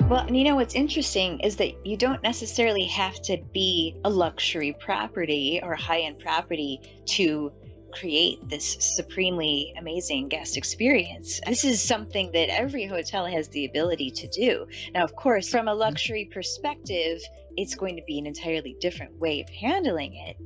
Well, and you know what's interesting is that you don't necessarily have to be a luxury property or high-end property to create this supremely amazing guest experience. This is something that every hotel has the ability to do. Now, of course, from a Mhm. luxury perspective, it's going to be an entirely different way of handling it.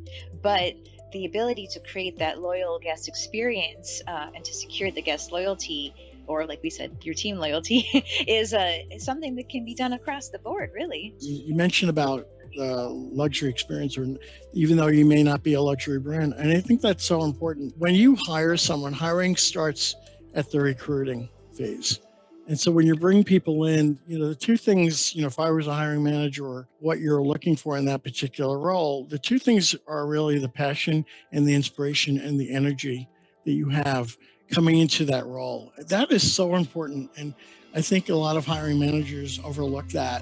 But the ability to create that loyal guest experience and to secure the guest loyalty, or like we said, your team loyalty, is something that can be done across the board, really. You mentioned about luxury experience, or even though you may not be a luxury brand, and I think that's so important. When you hire someone, hiring starts at the recruiting phase. And so when you bring people in, the two things, if I was a hiring manager or what you're looking for in that particular role, the two things are really the passion and the inspiration and the energy that you have coming into that role. That is so important. And I think a lot of hiring managers overlook that.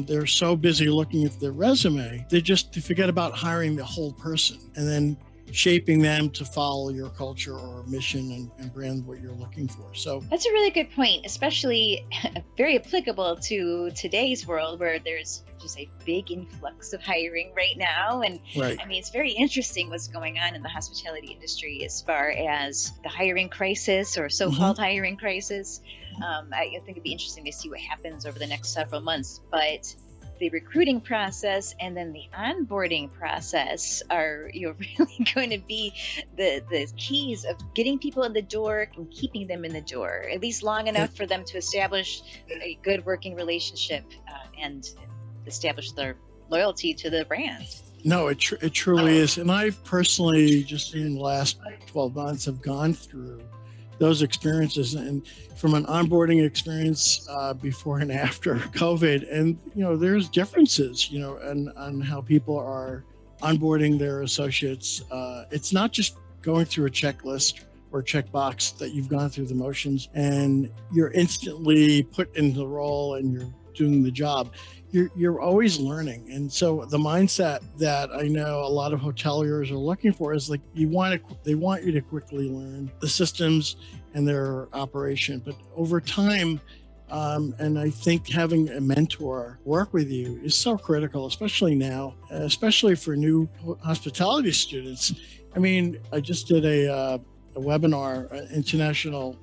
They're so busy looking at their resume, they forget about hiring the whole person and then shaping them to follow your culture or mission and brand what you're looking for. So, That's a really good point, especially very applicable to today's world where there's just a big influx of hiring right now. And right. I mean, it's very interesting what's going on in the hospitality industry as far as the hiring crisis or so Hmm. called hiring crisis. I think it'd be interesting to see what happens over the next several months. But the recruiting process and then the onboarding process are really going to be the keys of getting people in the door and keeping them in the door at least long enough for them to establish a good working relationship and establish their loyalty to the brand. No, it truly is. And I've personally, just in the last 12 months, have gone through those experiences and from an onboarding experience before and after COVID. And, there's differences, on how people are onboarding their associates. It's not just going through a checklist or checkbox that you've gone through the motions and you're instantly put in the role and you're doing the job. You're always learning. And so the mindset that I know a lot of hoteliers are looking for is like they want you to quickly learn the systems and their operation. But over time, and I think having a mentor work with you is so critical, especially now, especially for new hospitality students. I mean, I just did a webinar, an international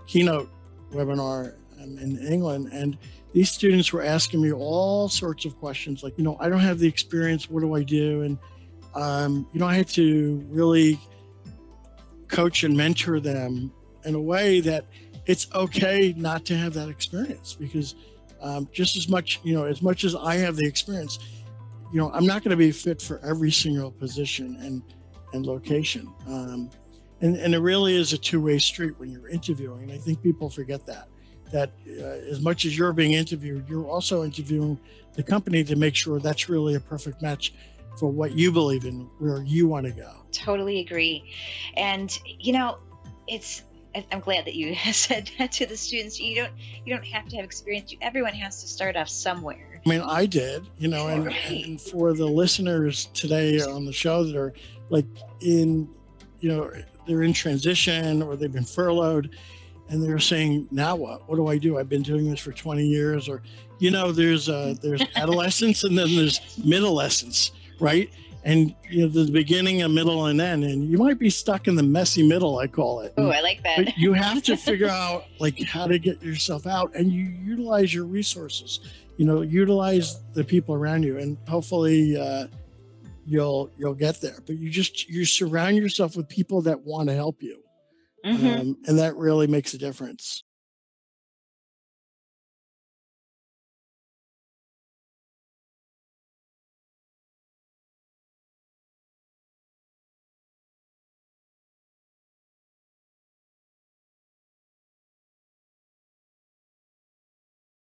keynote webinar in England, and these students were asking me all sorts of questions like, I don't have the experience. What do I do? And, I had to really coach and mentor them in a way that it's okay not to have that experience because just as much as I have the experience, I'm not going to be fit for every single position and location. And it really is a two-way street when you're interviewing. And I think people forget that as much as you're being interviewed, you're also interviewing the company to make sure that's really a perfect match for what you believe in, where you want to go. Totally agree. And it's I'm glad that you said that to the students. You don't have to have experience. Everyone has to start off somewhere. I mean, I did, Right. and for the listeners today on the show that are like they're in transition or they've been furloughed and they're saying, now what? What do I do? I've been doing this for 20 years. Or, there's adolescence and then there's middlescence, right? And, there's the beginning, a middle, and end. And you might be stuck in the messy middle, I call it. Oh, I like that. But you have to figure out like how to get yourself out and you utilize your resources, utilize the people around you and hopefully you'll get there. But you surround yourself with people that want to help you. Hmm. And that really makes a difference.